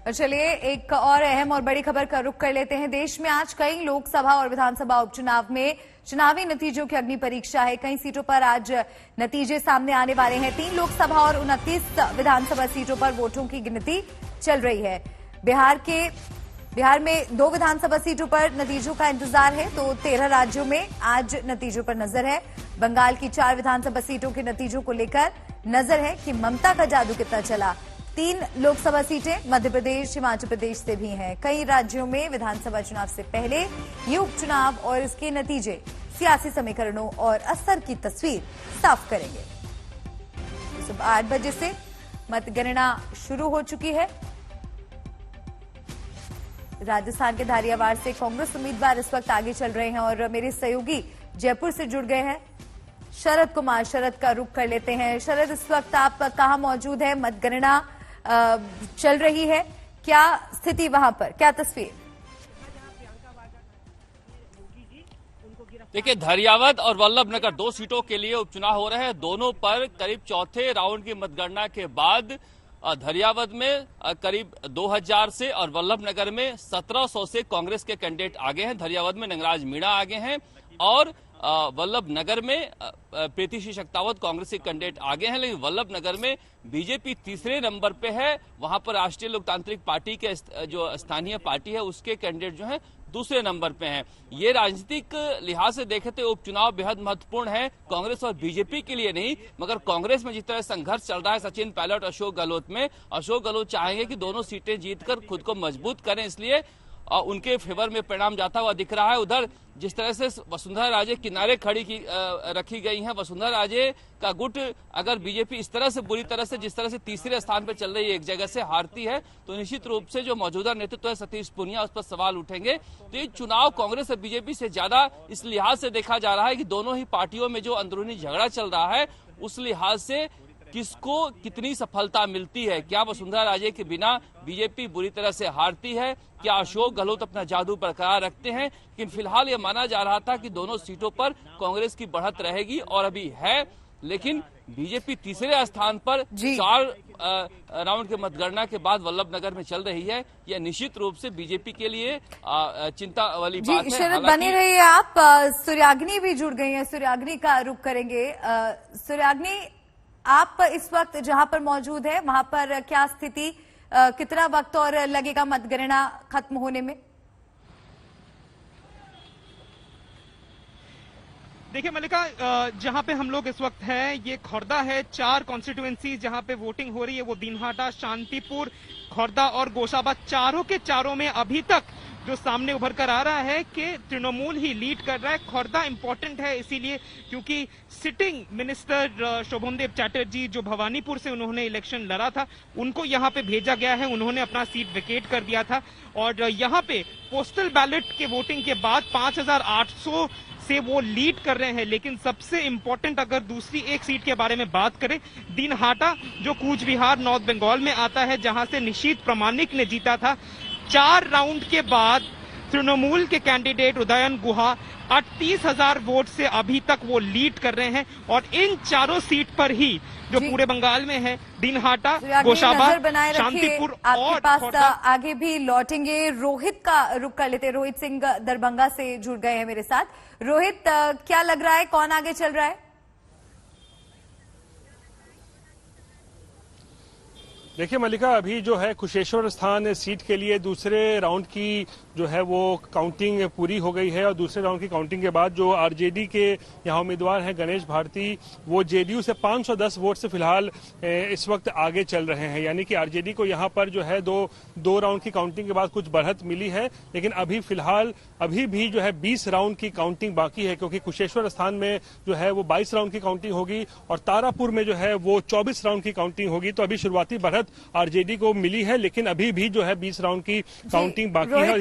और चलिए एक और अहम और बड़ी खबर का रुख कर लेते हैं। देश में आज कई लोकसभा और विधानसभा उपचुनाव में चुनावी नतीजों की अग्नि परीक्षा है। कई सीटों पर आज नतीजे सामने आने वाले हैं। 3 लोकसभा और 29 विधानसभा सीटों पर वोटों की गिनती चल रही है। बिहार में 2 विधानसभा सीटों पर नतीजों का इंतजार है, तो 13 राज्यों में आज नतीजों पर नजर है। बंगाल की 4 विधानसभा सीटों के नतीजों को लेकर नजर है कि ममता का जादू कितना चला। 3 लोकसभा सीटें मध्य प्रदेश, हिमाचल प्रदेश से भी हैं। कई राज्यों में विधानसभा चुनाव से पहले ये उपचुनाव और इसके नतीजे सियासी समीकरणों और असर की तस्वीर साफ करेंगे। सुबह 8 बजे से मतगणना शुरू हो चुकी है। राजस्थान के धारियावाड़ से कांग्रेस उम्मीदवार इस वक्त आगे चल रहे हैं और मेरे सहयोगी जयपुर से जुड़ गए हैं शरद कुमार। शरद का रुख कर लेते हैं। शरद, इस वक्त आप कहां मौजूद है? मतगणना चल रही है, क्या स्थिति वहां पर, क्या तस्वीर? देखिए, धरियावद और वल्लभनगर 2 सीटों के लिए उपचुनाव हो रहे हैं। दोनों पर करीब चौथे राउंड की मतगणना के बाद धरियावद में करीब 2000 से और वल्लभनगर में 1700 से कांग्रेस के कैंडिडेट आगे हैं। धरियावद में नंगराज मीणा आगे हैं और वल्लभनगर में प्रीति सिंह शक्तावत कांग्रेस के कैंडिडेट आगे हैं। लेकिन वल्लभनगर में बीजेपी तीसरे नंबर पे है। वहां पर राष्ट्रीय लोकतांत्रिक पार्टी के जो स्थानीय पार्टी है उसके कैंडिडेट जो है दूसरे नंबर पे हैं। ये राजनीतिक लिहाज से देखे तो उपचुनाव बेहद महत्वपूर्ण है, कांग्रेस और बीजेपी के लिए नहीं, मगर कांग्रेस में जिस तरह संघर्ष चल रहा है सचिन पायलट अशोक गहलोत में, अशोक गहलोत चाहेंगे कि दोनों सीटें जीतकर खुद को मजबूत करें, इसलिए उनके फेवर में परिणाम जाता हुआ दिख रहा है। उधर जिस तरह से वसुंधरा राजे किनारे रखी गई हैं, वसुंधरा राजे का गुट अगर बीजेपी इस तरह से बुरी तरह से जिस तरह से तीसरे स्थान पर चल रही है, एक जगह से हारती है, तो निश्चित रूप से जो मौजूदा नेतृत्व है सतीश पूनिया, उस पर सवाल उठेंगे। तो ये चुनाव कांग्रेस और बीजेपी से ज्यादा इस लिहाज से देखा जा रहा है कि दोनों ही पार्टियों में जो अंदरूनी झगड़ा चल रहा है उस लिहाज से किसको कितनी सफलता मिलती है। क्या वसुंधरा राजे के बिना बीजेपी बुरी तरह से हारती है? क्या अशोक गहलोत अपना जादू बरकरार रखते हैं? लेकिन फिलहाल यह माना जा रहा था कि दोनों सीटों पर कांग्रेस की बढ़त रहेगी और अभी है, लेकिन बीजेपी तीसरे स्थान पर 4 राउंड के मतगणना के बाद वल्लभनगर में चल रही है। यह निश्चित रूप से बीजेपी के लिए चिंता वाली बात है। शरद, बने रहिए आप। सूर्याग्नि भी जुड़ गई है, सूर्याग्नि का रुख करेंगे। सूर्याग्नि, आप इस वक्त जहां पर मौजूद है वहां पर क्या स्थिति, कितना वक्त और लगेगा मतगणना खत्म होने में? देखिए मल्लिका, जहां पे हम लोग इस वक्त हैं ये खोर्दा है। 4 कॉन्स्टिट्यूएंसी जहां पे वोटिंग हो रही है वो दिनहाटा, शांतिपुर, खोर्दा और गोशाबाद, चारों के चारों में अभी तक जो सामने उभर कर आ रहा है कि तृणमूल ही लीड कर रहा है। खोर्दा इंपॉर्टेंट है इसीलिए क्योंकि सिटिंग मिनिस्टर शोभनदेव चैटर्जी जो भवानीपुर से उन्होंने इलेक्शन लड़ा था, उनको यहाँ पे भेजा गया है। उन्होंने अपना सीट वेकेट कर दिया था और यहाँ पे पोस्टल बैलेट के वोटिंग के बाद 5800 से वो लीड कर रहे हैं। लेकिन सबसे इंपॉर्टेंट अगर दूसरी एक सीट के बारे में बात करें, दिनहाटा जो कूच बिहार नॉर्थ बंगाल में आता है, जहां से निशीथ प्रामाणिक ने जीता था। 4 राउंड के बाद तृणमूल के कैंडिडेट उदयन गुहा 38,000 वोट से अभी तक वो लीड कर रहे हैं और इन चारों सीट पर ही जो पूरे बंगाल में है, दिनहाटा, गोशाबाद, शांतिपुर और पास आगे भी लौटेंगे। रोहित का रुख कर लेते हैं। रोहित सिंह दरभंगा से जुड़ गए हैं मेरे साथ। रोहित, क्या लग रहा है, कौन आगे चल रहा है? देखिए मल्लिका, अभी जो है कुशेश्वर स्थान सीट के लिए दूसरे राउंड की जो है वो काउंटिंग पूरी हो गई है और दूसरे राउंड की काउंटिंग के बाद जो आरजेडी के यहाँ उम्मीदवार हैं गणेश भारती, वो जेडीयू से 510 वोट से फिलहाल इस वक्त आगे चल रहे हैं। यानी कि आरजेडी को यहाँ पर जो है दो राउंड की काउंटिंग के बाद कुछ बढ़त मिली है, लेकिन अभी फिलहाल अभी भी जो है 20 राउंड की काउंटिंग बाकी है, क्योंकि कुशेश्वर स्थान में जो है वो 22 राउंड की काउंटिंग होगी और तारापुर में जो है वो 24 राउंड की काउंटिंग होगी। तो अभी शुरुआती बढ़त आरजेडी को मिली है, लेकिन अभी भी जो है 20 राउंड की काउंटिंग बाकी है।